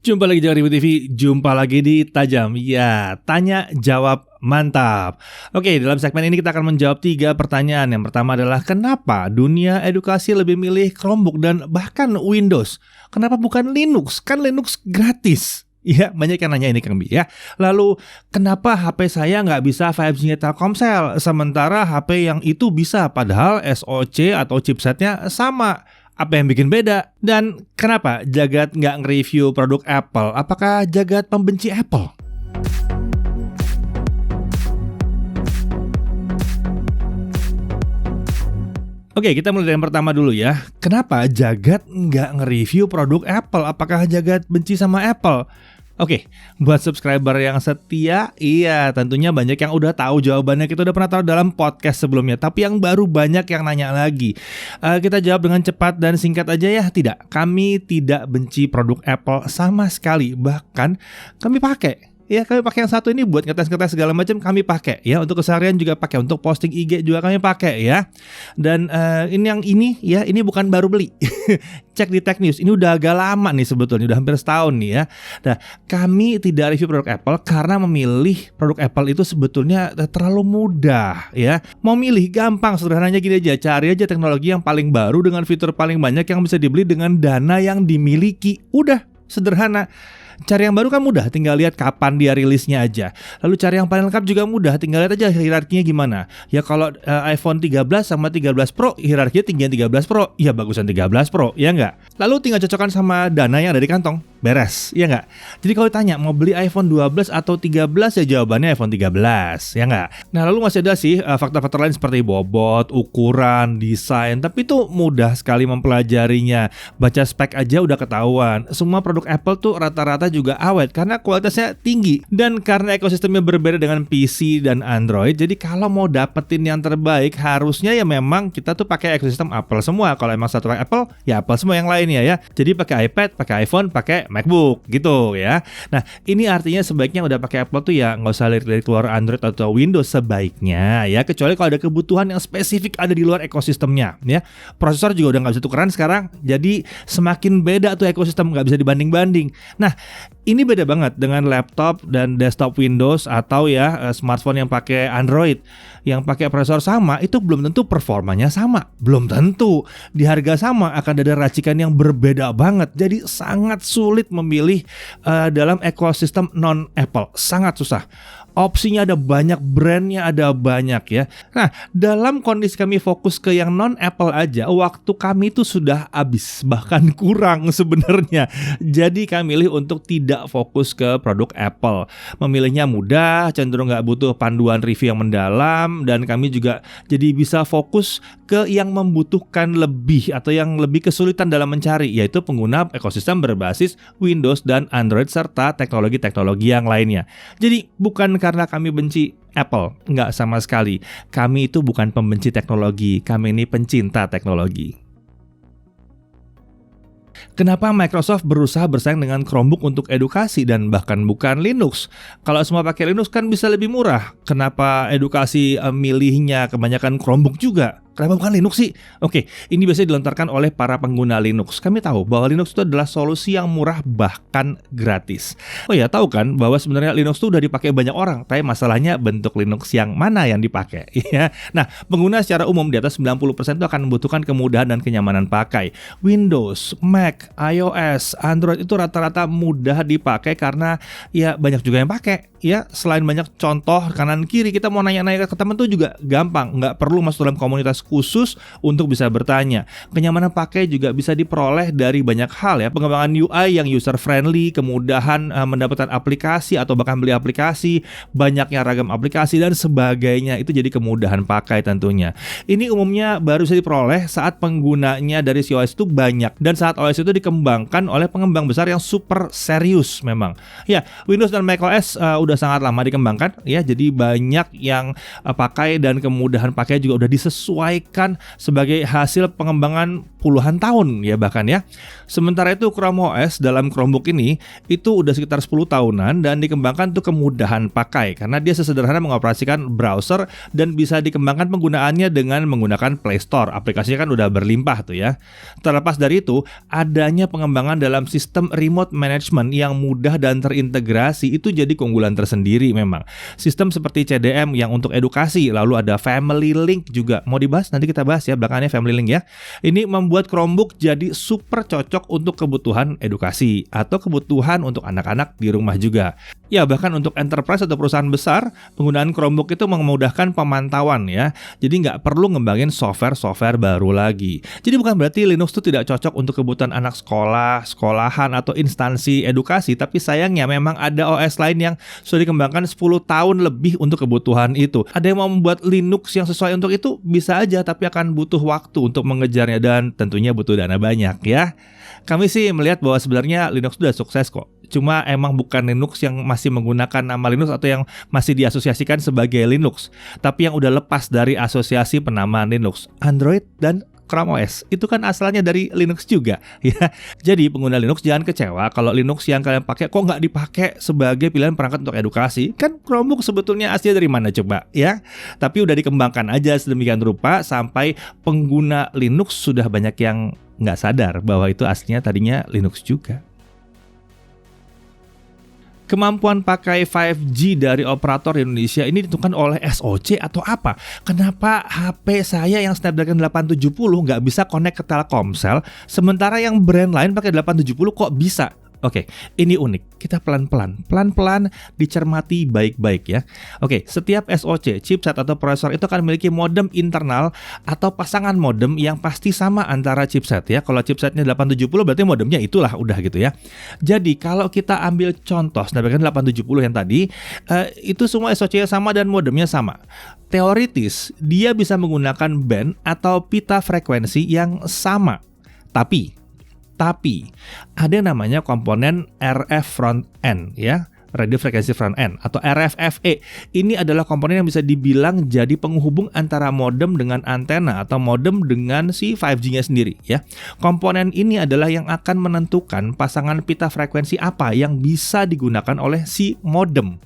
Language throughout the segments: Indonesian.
Jumpa lagi di Review TV, jumpa lagi di Tajam. Ya, tanya jawab mantap. Oke, dalam segmen ini kita akan menjawab 3 pertanyaan. Yang pertama adalah kenapa dunia edukasi lebih milih Chromebook dan bahkan Windows? Kenapa bukan Linux? Kan Linux gratis. Iya, banyak yang nanya ini Kang Bi ya. Lalu, kenapa HP saya nggak bisa 5G Telkomsel, sementara HP yang itu bisa, padahal SoC atau chipsetnya sama? Apa yang bikin beda? Dan kenapa Jagat nggak nge-review produk Apple? Apakah Jagat pembenci Apple? Oke, kita mulai dari yang pertama dulu ya. Kenapa Jagat nggak nge-review produk Apple? Apakah Jagat benci sama Apple? Oke, buat subscriber yang setia, iya tentunya banyak yang udah tahu jawabannya. Kita udah pernah tahu dalam podcast sebelumnya. Tapi yang baru banyak yang nanya lagi. Kita jawab dengan cepat dan singkat aja ya. Tidak, kami tidak benci produk Apple sama sekali. Bahkan kami pakai. Ya, kami pakai yang satu ini buat ngetes-ngetes segala macam kami pakai ya, untuk keseharian juga pakai, untuk posting IG juga kami pakai ya. Dan ini bukan baru beli. Cek di Tech News, ini udah agak lama nih sebetulnya, udah hampir setahun nih ya. Nah, kami tidak review produk Apple karena memilih produk Apple itu sebetulnya terlalu mudah ya. Mau milih gampang, sederhananya gini aja, cari aja teknologi yang paling baru dengan fitur paling banyak yang bisa dibeli dengan dana yang dimiliki. Udah, sederhana. Cari yang baru kan mudah, tinggal lihat kapan dia rilisnya aja. Lalu cari yang paling lengkap juga mudah, tinggal lihat aja hierarkinya gimana. Ya kalau iPhone 13 sama 13 Pro, hierarkinya tinggian 13 Pro, ya bagusan 13 Pro, ya enggak? Lalu tinggal cocokkan sama dana yang ada di kantong, beres, ya enggak? Jadi kalau ditanya mau beli iPhone 12 atau 13, ya jawabannya iPhone 13, ya enggak? Nah lalu masih ada sih faktor-faktor lain seperti bobot, ukuran, desain, tapi itu mudah sekali mempelajarinya. Baca spek aja udah ketahuan. Semua produk Apple tuh rata-rata juga awet karena kualitasnya tinggi, dan karena ekosistemnya berbeda dengan PC dan Android. Jadi kalau mau dapetin yang terbaik harusnya ya memang kita tuh pakai ekosistem Apple semua. Kalau emang satu Apple ya Apple semua yang lainnya ya. Jadi pakai iPad, pakai iPhone, pakai MacBook gitu ya. Nah ini artinya sebaiknya udah pakai Apple tuh ya nggak usah lirik keluar Android atau Windows sebaiknya ya, kecuali kalau ada kebutuhan yang spesifik ada di luar ekosistemnya ya. Prosesor juga udah nggak bisa tukeran sekarang, jadi semakin beda tuh ekosistem, nggak bisa dibanding-banding. Nah ini beda banget dengan laptop dan desktop Windows atau ya smartphone yang pakai Android. Yang pakai prosesor sama itu belum tentu performanya sama, belum tentu di harga sama, akan ada racikan yang berbeda banget. Jadi sangat sulit memilih dalam ekosistem non Apple, sangat susah. Opsinya ada banyak, brandnya ada banyak ya. Nah, dalam kondisi kami fokus ke yang non Apple aja, waktu kami itu sudah habis, bahkan kurang sebenarnya. Jadi kami milih untuk tidak fokus ke produk Apple. Memilihnya mudah, cenderung nggak butuh panduan review yang mendalam, dan kami juga jadi bisa fokus ke yang membutuhkan lebih atau yang lebih kesulitan dalam mencari, yaitu pengguna ekosistem berbasis Windows dan Android serta teknologi-teknologi yang lainnya. Jadi bukan karena kami benci Apple, enggak sama sekali. Kami itu bukan pembenci teknologi, kami ini pencinta teknologi. Kenapa Microsoft berusaha bersaing dengan Chromebook untuk edukasi dan bahkan bukan Linux? Kalau semua pakai Linux kan bisa lebih murah. Kenapa edukasi milihnya kebanyakan Chromebook juga? Kenapa bukan Linux sih? Oke, ini biasanya dilontarkan oleh para pengguna Linux. Kami tahu bahwa Linux itu adalah solusi yang murah bahkan gratis. Oh ya, tahu kan bahwa sebenarnya Linux itu udah dipakai banyak orang, tapi masalahnya bentuk Linux yang mana yang dipakai ya. Nah, pengguna secara umum di atas 90% itu akan membutuhkan kemudahan dan kenyamanan pakai. Windows, Mac, iOS, Android itu rata-rata mudah dipakai karena ya banyak juga yang pakai. Ya, selain banyak contoh kanan kiri, kita mau nanya-nanya ke teman tuh juga gampang, nggak perlu masuk dalam komunitas khusus untuk bisa bertanya. Kenyamanan pakai juga bisa diperoleh dari banyak hal ya, pengembangan UI yang user friendly, kemudahan mendapatkan aplikasi atau bahkan beli aplikasi, banyaknya ragam aplikasi dan sebagainya, itu jadi kemudahan pakai tentunya. Ini umumnya baru bisa diperoleh saat penggunanya dari si OS itu banyak dan saat OS itu dikembangkan oleh pengembang besar yang super serius memang. Ya, Windows dan macOS udah sangat lama dikembangkan ya, jadi banyak yang pakai dan kemudahan pakai juga udah disesuaikan sebagai hasil pengembangan puluhan tahun ya bahkan ya. Sementara itu Chrome OS dalam Chromebook ini itu udah sekitar 10 tahunan dan dikembangkan untuk kemudahan pakai karena dia sesederhana mengoperasikan browser dan bisa dikembangkan penggunaannya dengan menggunakan Play Store. Aplikasinya kan udah berlimpah tuh ya. Terlepas dari itu, adanya pengembangan dalam sistem remote management yang mudah dan terintegrasi itu jadi keunggulan tersendiri memang. Sistem seperti CDM yang untuk edukasi, lalu ada Family Link juga. Mau dibahas? Nanti kita bahas ya belakangannya Family Link ya. Ini membuat Chromebook jadi super cocok untuk kebutuhan edukasi atau kebutuhan untuk anak-anak di rumah juga. Ya bahkan untuk enterprise atau perusahaan besar, penggunaan Chromebook itu memudahkan pemantauan ya. Jadi nggak perlu ngembangin software baru lagi. Jadi bukan berarti Linux itu tidak cocok untuk kebutuhan anak sekolah, sekolahan atau instansi edukasi, tapi sayangnya memang ada OS lain yang sudah dikembangkan 10 tahun lebih untuk kebutuhan itu. Ada yang mau membuat Linux yang sesuai untuk itu bisa aja, tapi akan butuh waktu untuk mengejarnya dan tentunya butuh dana banyak ya. Kami sih melihat bahwa sebenarnya Linux sudah sukses kok. Cuma emang bukan Linux yang masih menggunakan nama Linux atau yang masih diasosiasikan sebagai Linux, tapi yang udah lepas dari asosiasi penamaan Linux, Android dan Chrome OS. Itu kan asalnya dari Linux juga ya. Jadi pengguna Linux jangan kecewa kalau Linux yang kalian pakai kok nggak dipakai sebagai pilihan perangkat untuk edukasi. Kan Chromebook sebetulnya aslinya dari mana coba ya. Tapi udah dikembangkan aja sedemikian rupa sampai pengguna Linux sudah banyak yang nggak sadar bahwa itu aslinya tadinya Linux juga. Kemampuan pakai 5G dari operator di Indonesia ini ditentukan oleh SoC atau apa? Kenapa HP saya yang Snapdragon 870 nggak bisa connect ke Telkomsel, sementara yang brand lain pakai 870 kok bisa? Oke, ini unik. Kita pelan-pelan dicermati baik-baik ya. Oke, setiap SoC, chipset atau prosesor itu akan memiliki modem internal atau pasangan modem yang pasti sama antara chipset ya. Kalau chipsetnya 870 berarti modemnya itulah udah gitu ya. Jadi kalau kita ambil contoh Snapdragon 870 yang tadi, itu semua SoC-nya sama dan modemnya sama. Teoritis dia bisa menggunakan band atau pita frekuensi yang sama. Tapi ada namanya komponen RF front end ya, radio frequency front end atau RFFE. Ini adalah komponen yang bisa dibilang jadi penghubung antara modem dengan antena atau modem dengan si 5G-nya sendiri ya. Komponen ini adalah yang akan menentukan pasangan pita frekuensi apa yang bisa digunakan oleh si modem.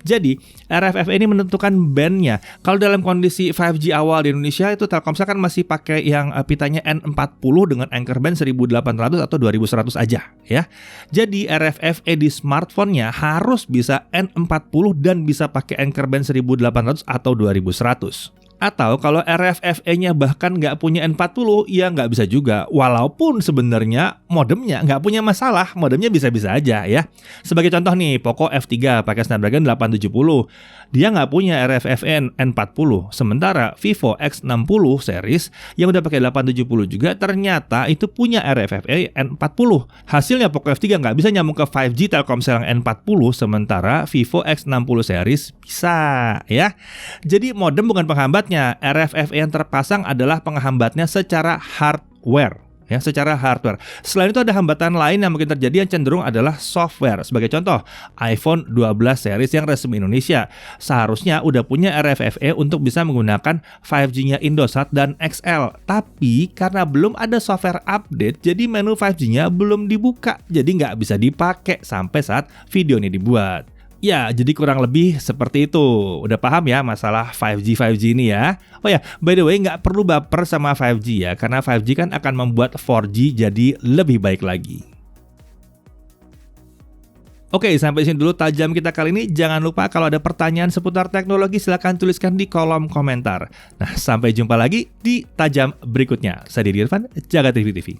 Jadi RFFE ini menentukan bandnya. Kalau dalam kondisi 5G awal di Indonesia itu Telkomsel kan masih pakai yang pitanya N40 dengan anchor band 1800 atau 2100 aja ya. Jadi RFFE di smartphone-nya harus bisa N40 dan bisa pakai anchor band 1800 atau 2100. Atau kalau RFFE-nya bahkan nggak punya N40, ya nggak bisa juga. Walaupun sebenarnya modemnya nggak punya masalah, modemnya bisa-bisa aja ya. Sebagai contoh nih, Poco F3 pakai Snapdragon 870, dia nggak punya RFFE N40. Sementara Vivo X60 series yang udah pakai 870 juga ternyata itu punya RFFE N40. Hasilnya Poco F3 nggak bisa nyambung ke 5G Telkomsel yang N40, sementara Vivo X60 series bisa ya. Jadi modem bukan penghambatnya, RFFE yang terpasang adalah penghambatnya secara hardware. Ya, secara hardware. Selain itu ada hambatan lain yang mungkin terjadi yang cenderung adalah software. Sebagai contoh, iPhone 12 series yang resmi Indonesia seharusnya udah punya RFFE untuk bisa menggunakan 5G-nya Indosat dan XL. Tapi karena belum ada software update, jadi menu 5G-nya belum dibuka. Jadi nggak bisa dipakai sampai saat video ini dibuat. Ya, jadi kurang lebih seperti itu. Udah paham ya masalah 5G ini ya? Oh ya, by the way, nggak perlu baper sama 5G ya, karena 5G kan akan membuat 4G jadi lebih baik lagi. Oke, sampai sini dulu tajam kita kali ini. Jangan lupa kalau ada pertanyaan seputar teknologi silahkan tuliskan di kolom komentar. Nah, sampai jumpa lagi di tajam berikutnya. Saya Didi Irfan, Jaga TV TV.